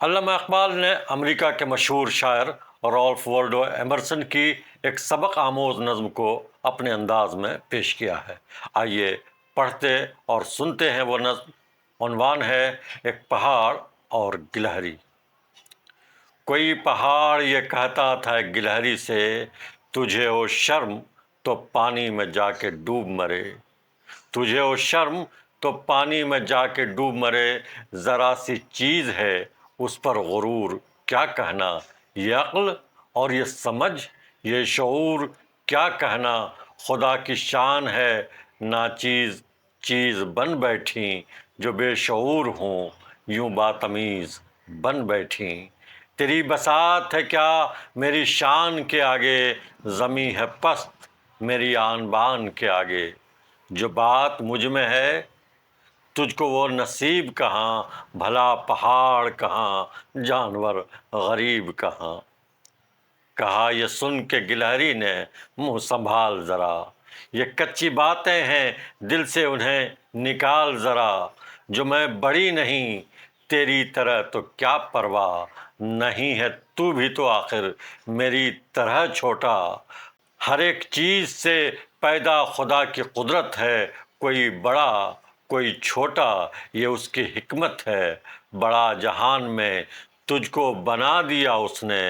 علامہ اقبال نے امریکہ کے مشہور شاعر رالف والڈو ایمرسن کی ایک سبق آموز نظم کو اپنے انداز میں پیش کیا ہے۔ آئیے پڑھتے اور سنتے ہیں وہ نظم۔ عنوان ہے ایک پہاڑ اور گلہری۔ کوئی پہاڑ یہ کہتا تھا ایک گلہری سے، تجھے ہو شرم تو پانی میں جا کے ڈوب مرے، تجھے ہو شرم تو پانی میں جا کے ڈوب مرے، ذرا سی چیز ہے اس پر غرور کیا کہنا، یہ عقل اور یہ سمجھ یہ شعور کیا کہنا، خدا کی شان ہے ناچیز چیز بن بیٹھیں، جو بے شعور ہوں یوں باتمیز بن بیٹھیں، تیری بساط ہے کیا میری شان کے آگے، زمیں ہے پست میری آن بان کے آگے، جو بات مجھ میں ہے تجھ کو وہ نصیب کہاں، بھلا پہاڑ کہاں جانور غریب کہاں۔ کہا یہ سن کے گلہری نے منہ سنبھال ذرا، یہ کچی باتیں ہیں دل سے انہیں نکال ذرا، جو میں بڑی نہیں تیری طرح تو کیا پرواہ، نہیں ہے تو بھی تو آخر میری طرح چھوٹا، ہر ایک چیز سے پیدا خدا کی قدرت ہے، کوئی بڑا کوئی چھوٹا یہ اس کی حکمت ہے، بڑا جہان میں تجھ کو بنا دیا اس نے،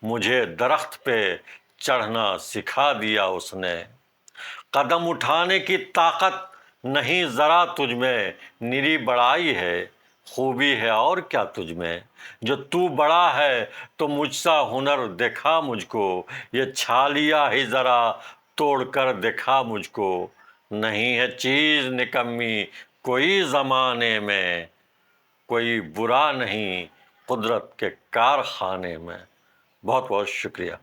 مجھے درخت پہ چڑھنا سکھا دیا اس نے، قدم اٹھانے کی طاقت نہیں ذرا تجھ میں، نری بڑائی ہے خوبی ہے اور کیا تجھ میں، جو تو بڑا ہے تو مجھ سا ہنر دکھا مجھ کو، یہ چھالیا ہی ذرا توڑ کر دکھا مجھ کو، نہیں ہے چیز نکمی کوئی زمانے میں، کوئی برا نہیں قدرت کے کارخانے میں۔ بہت بہت شکریہ۔